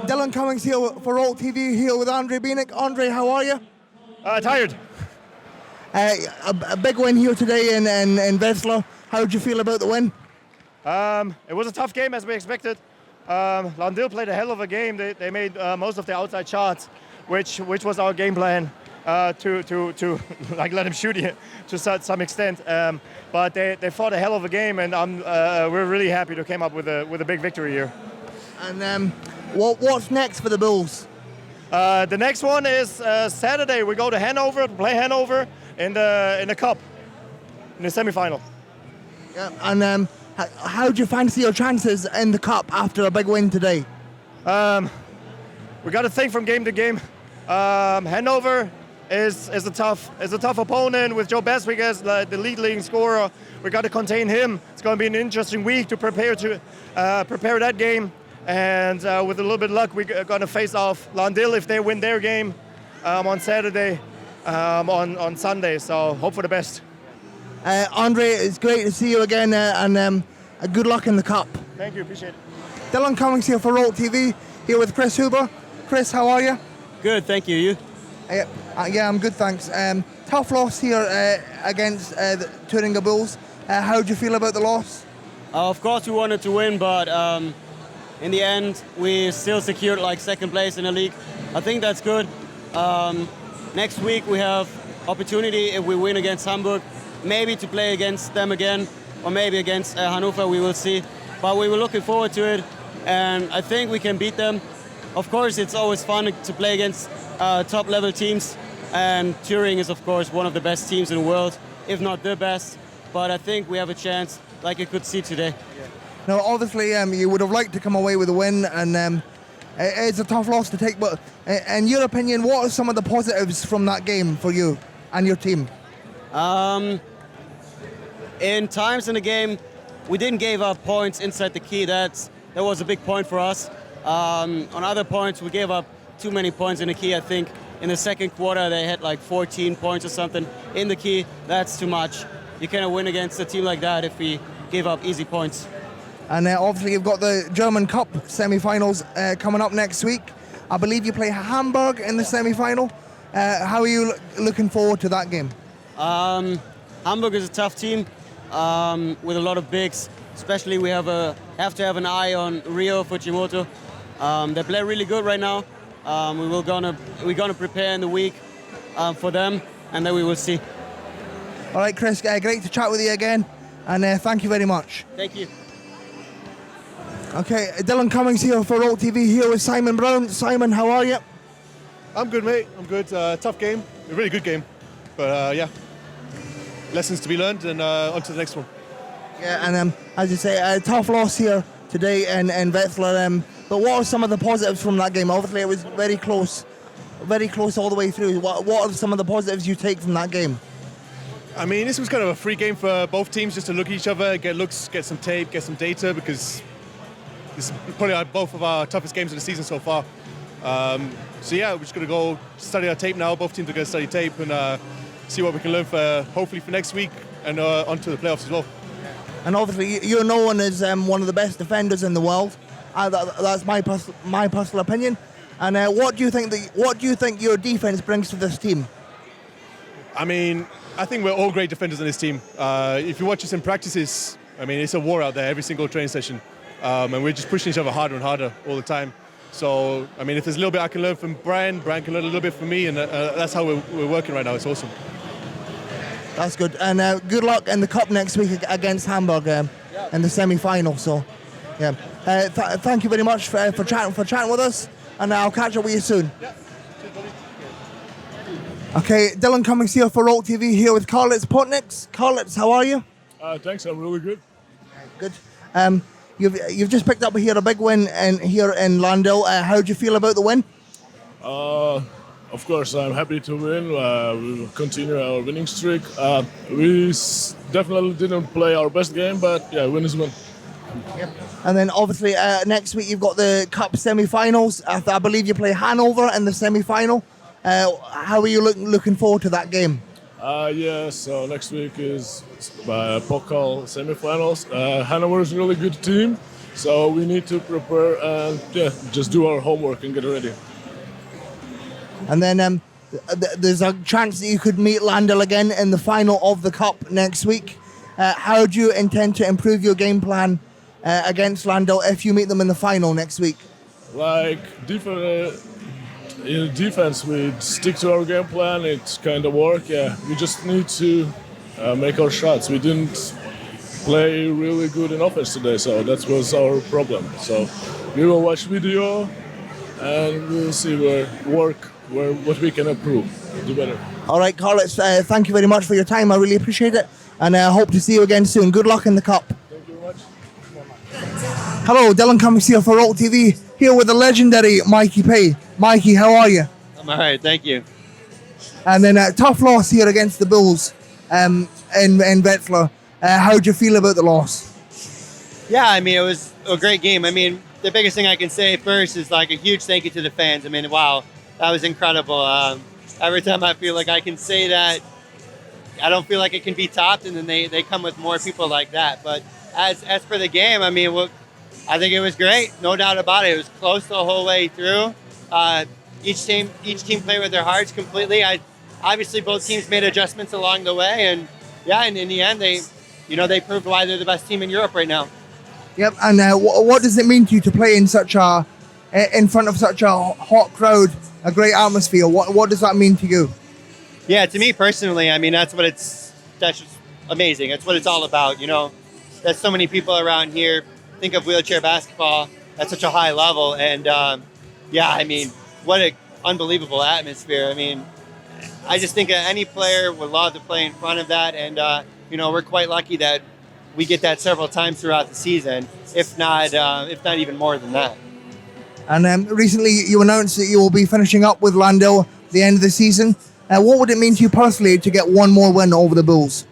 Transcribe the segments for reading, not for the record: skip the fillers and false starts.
Dylan Cummings here for Rollt TV, here with André Bienek. André, how are you? Tired. A big win here today in Wetzlar. How did you feel about the win? It was a tough game as we expected. Lahn-Dill played a hell of a game. They made most of the outside shots, which was our game plan to like let him shoot you to some extent. But they fought a hell of a game, and we're really happy to come up with a big victory here. And what's next for the Bulls? The next one is Saturday. We go to Hanover to play Hanover in the cup, in the semifinal. Yeah. And how do you fancy your chances in the cup after a big win today? We got to think from game to game. Hanover is a tough opponent with Joe Beswick as the leading scorer. We got to contain him. It's going to be an interesting week to prepare that game. And with a little bit of luck, we're going to face off Lahn-Dill if they win their game on Saturday, on Sunday. So hope for the best. André, it's great to see you again, and good luck in the cup. Thank you, appreciate it. Dylan Cummings here for Rollt TV, here with Chris Huber. Chris, how are you? Good, thank you. You? Yeah, I'm good, thanks. Tough loss here against the Thuringia Bulls. How do you feel about the loss? Of course we wanted to win, but in the end we still secured like second place in the league. I think that's good. Next week we have opportunity, if we win against Hamburg, maybe to play against them again, or maybe against Hannover, we will see. But we were looking forward to it, and I think we can beat them. Of course, it's always fun to play against top-level teams, and Thuringia is, of course, one of the best teams in the world, if not the best. But I think we have a chance, like you could see today. Now, obviously, you would have liked to come away with a win, and it's a tough loss to take. But in your opinion, what are some of the positives from that game for you and your team? In times in the game, we didn't give up points inside the key. That was a big point for us. On other points, we gave up too many points in the key. I think in the second quarter they had like 14 points or something in the key. That's too much. You cannot win against a team like that if we give up easy points. And obviously you've got the German Cup semi-finals coming up next week. I believe you play Hamburg in the semi-final. How are you looking forward to that game? Hamburg is a tough team with a lot of bigs. Especially we have to have an eye on Rio Fujimoto. They play really good right now. We're gonna prepare in the week for them, and then we will see. All right, Chris, great to chat with you again, and thank you very much. Thank you. Okay, Dylan Cummings here for Rollt TV, here with Simon Brown. Simon, how are you? I'm good, mate. I'm good. Tough game, a really good game, but yeah, lessons to be learned, and on to the next one. Yeah, and as you say, a tough loss here today in Wetzlar. But what are some of the positives from that game? Obviously, it was very close all the way through. What are some of the positives you take from that game? I mean, this was kind of a free game for both teams, just to look at each other, get looks, get some tape, get some data, because this is probably both of our toughest games of the season so far. So yeah, we're just going to go study our tape now. Both teams are going to study tape and see what we can learn for hopefully for next week and onto the playoffs as well. And obviously, you're known as one of the best defenders in the world. That's my personal opinion. And what do you think your defense brings to this team? I mean, I think we're all great defenders on this team. If you watch us in practices, I mean, it's a war out there every single training session, and we're just pushing each other harder and harder all the time. So, I mean, if there's a little bit I can learn from Brian can learn a little bit from me, and that's how we're working right now. It's awesome. That's good. And good luck in the cup next week against Hamburg in the semi-final. So, yeah. Thank you very much for chatting with us, and I'll catch up with you soon. Yeah. Cheers, buddy. Okay, Dylan Cummings here for Rollt TV, here with Karlis Podnieks. Karlis, how are you? Thanks, I'm really good. Good. You've just picked up here a big win here in Lahn-Dill. How do you feel about the win? Of course, I'm happy to win. We will continue our winning streak. We definitely didn't play our best game, but yeah, win is win. Yep. And then obviously next week you've got the cup semi-finals. I believe you play Hanover in the semi-final. How are you looking forward to that game? Yeah, so next week is Pokal semi-finals. Hanover is a really good team, So we need to prepare and just do our homework and get ready. And then there's a chance that you could meet Lahn-Dill again in the final of the Cup next week. How do you intend to improve your game plan against Lahn-Dill if you meet them in the final next week? Like in defense, we stick to our game plan. It's kind of work. Yeah, we just need to make our shots. We didn't play really good in offense today, so that was our problem. So we will watch video and we'll see what we can improve, do better. All right, Karlis, thank you very much for your time. I really appreciate it, and I hope to see you again soon. Good luck in the Cup. Thank you very much. Hello, Dylan Cummings here for Rollt TV, here with the legendary Mikey Paye. Mikey, how are you? I'm all right, thank you. And then tough loss here against the Bulls in Wetzlar. How do you feel about the loss? Yeah, I mean, it was a great game. I mean, the biggest thing I can say first is like a huge thank you to the fans. I mean, wow, that was incredible. Every time I feel like I can say that, I don't feel like it can be topped, and then they come with more people like that. But as for the game, I mean, I think it was great, no doubt about it. It was close the whole way through. Each team played with their hearts completely. Obviously both teams made adjustments along the way, and yeah, and in the end they proved why they're the best team in Europe right now. Yep, and what does it mean to you to play in front of such a hot crowd, a great atmosphere? What does that mean to you? Yeah, to me personally, I mean, that's just amazing. That's what it's all about, There's so many people around here. Think of wheelchair basketball at such a high level, and yeah, I mean, what an unbelievable atmosphere. I mean, I just think any player would love to play in front of that, and we're quite lucky that we get that several times throughout the season, if not even more than that. And recently you announced that you will be finishing up with Lahn-Dill at the end of the season. What would it mean to you personally to get one more win over the Bulls?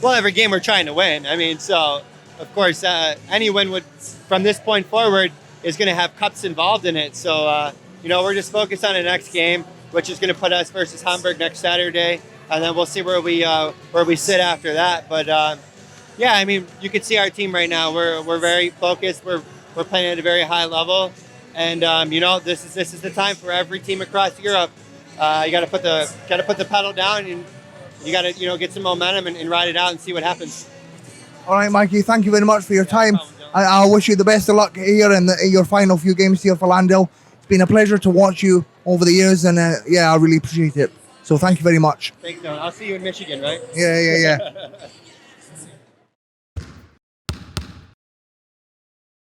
Well, every game we're trying to win. I mean, so of course any win from this point forward is going to have cups involved in it. So we're just focused on the next game, which is going to put us versus Hamburg next Saturday, and then we'll see where we sit after that. But yeah, I mean, you can see our team right now. We're very focused. We're playing at a very high level, and this is the time for every team across Europe. You got to put the pedal down, and you got to get some momentum and ride it out and see what happens. All right, Mikey, thank you very much for your time. I wish you the best of luck here in your final few games here for Lahn-Dill. It's been a pleasure to watch you over the years, and yeah, I really appreciate it. So thank you very much. Thanks, Dylan. I'll see you in Michigan, right? Yeah.